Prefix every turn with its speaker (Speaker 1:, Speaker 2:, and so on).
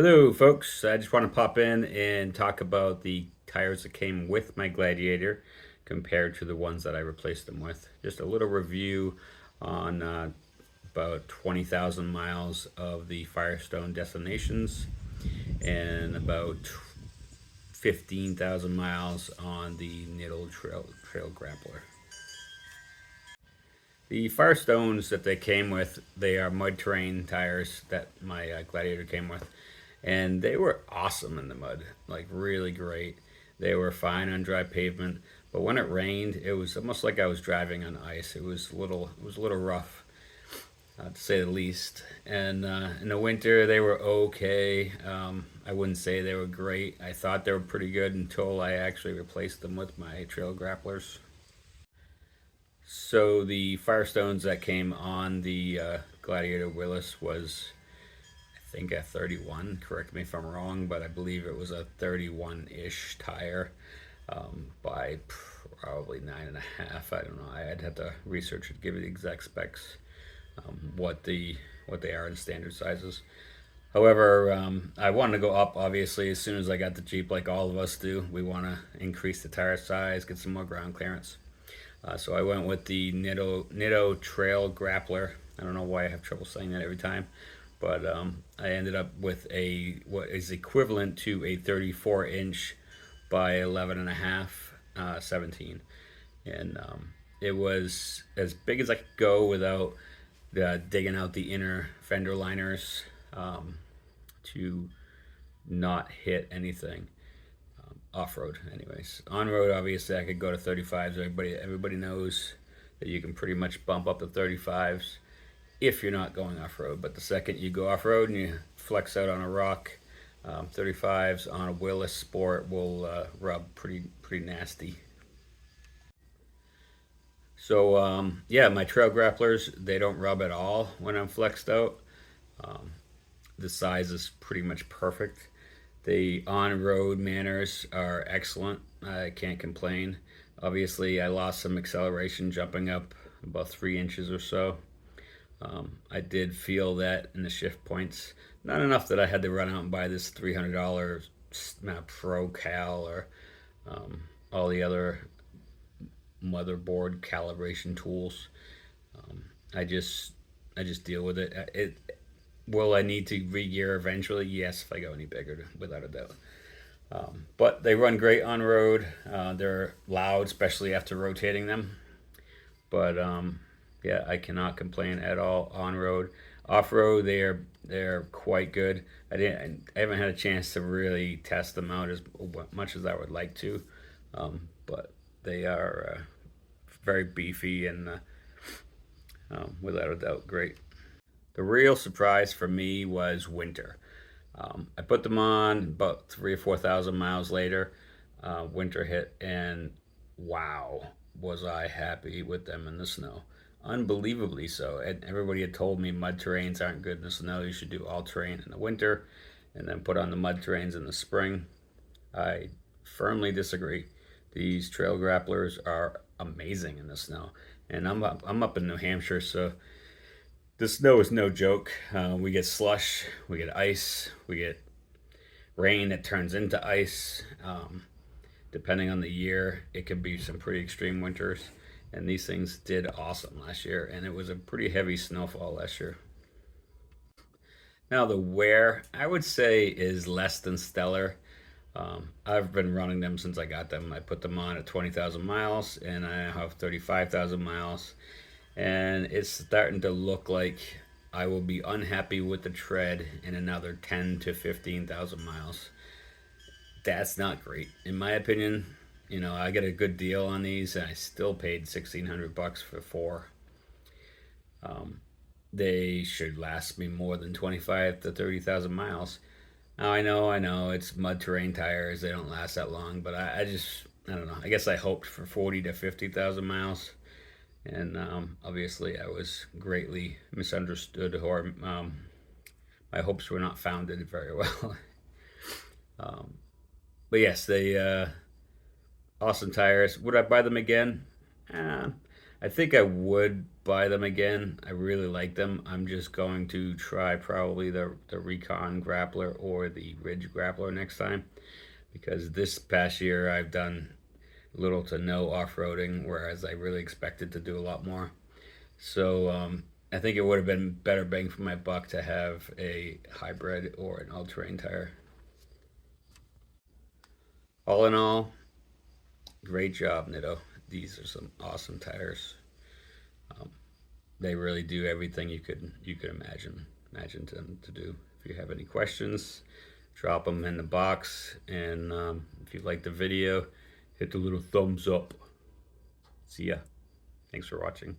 Speaker 1: Hello, folks. I just want to pop in and talk about the tires that came with my Gladiator compared to the ones that I replaced them with. Just a little review on about 20,000 miles of the Firestone Destinations and about 15,000 miles on the Nitto Trail Grappler. The Firestones that they came with, they are mud terrain tires that my Gladiator came with, and they were awesome in the mud, like really great. They were fine on dry pavement, but when it rained, it was almost like I was driving on ice. It was a little rough, to say the least. And in the winter, they were okay. I wouldn't say they were great. I thought they were pretty good until I actually replaced them with my trail grapplers. So the Firestones that came on the Gladiator Willys was, I think, a 31. Correct me if I'm wrong, but I believe it was a 31-ish tire by probably 9.5. I don't know. I'd have to research it, give you the exact specs, what they are in standard sizes. However, I wanted to go up, obviously, as soon as I got the Jeep, like all of us do. We want to increase the tire size, get some more ground clearance. So I went with the Nitto Trail Grappler. I don't know why I have trouble saying that every time, but I ended up with what is equivalent to a 34-inch by 11 and a half 17, and it was as big as I could go without digging out the inner fender liners to not hit anything. Off-road anyways. On-road, obviously I could go to 35s. Everybody knows that you can pretty much bump up to 35s if you're not going off-road, but the second you go off-road and you flex out on a rock, 35s on a Willys Sport will rub pretty nasty. So yeah, my trail grapplers, they don't rub at all when I'm flexed out. The size is pretty much perfect. The on-road manners are excellent. I can't complain. Obviously, I lost some acceleration jumping up about 3 inches or so. I did feel that in the shift points. Not enough that I had to run out and buy this $300 Pro Cal or all the other motherboard calibration tools. I just deal with it. Will I need to re-gear eventually? Yes, if I go any bigger, without a doubt. But they run great on road. They're loud, especially after rotating them. But yeah, I cannot complain at all on road. Off road, they're quite good. I haven't had a chance to really test them out as much as I would like to, but they are very beefy and without a doubt great. The real surprise for me was winter. I put them on about 3 or 4 thousand miles later. Winter hit, and wow, was I happy with them in the snow. Unbelievably so. And everybody had told me mud terrains aren't good in the snow. You should do all terrain in the winter and then put on the mud terrains in the spring. I firmly disagree. These trail grapplers are amazing in the snow. And I'm up in New Hampshire, so the snow is no joke. We get slush, we get ice, we get rain that turns into ice. Depending on the year, it could be some pretty extreme winters. And these things did awesome last year, and it was a pretty heavy snowfall last year. Now the wear, I would say, is less than stellar. I've been running them since I got them. I put them on at 20,000 miles, and I have 35,000 miles. And it's starting to look like I will be unhappy with the tread in another 10 to 15,000 miles. That's not great, in my opinion. You know, I get a good deal on these, and I still paid $1,600 for four. They should last me more than 25 to 30,000 miles. Now I know, it's mud terrain tires; they don't last that long. But I don't know. I guess I hoped for 40 to 50,000 miles, and obviously I was greatly misunderstood, or my hopes were not founded very well. um, but yes, they awesome tires. Would I buy them again? I think I would buy them again. I really like them. I'm just going to try probably the Recon Grappler or the Ridge Grappler next time, because this past year I've done little to no off-roading, whereas I really expected to do a lot more. So I think it would have been better bang for my buck to have a hybrid or an all-terrain tire. All in all, great job, Nitto. These are some awesome tires. Um, they really do everything you could imagine them to do. If you have any questions, drop them in the box, and if you like the video, hit the little thumbs up. See ya. Thanks for watching.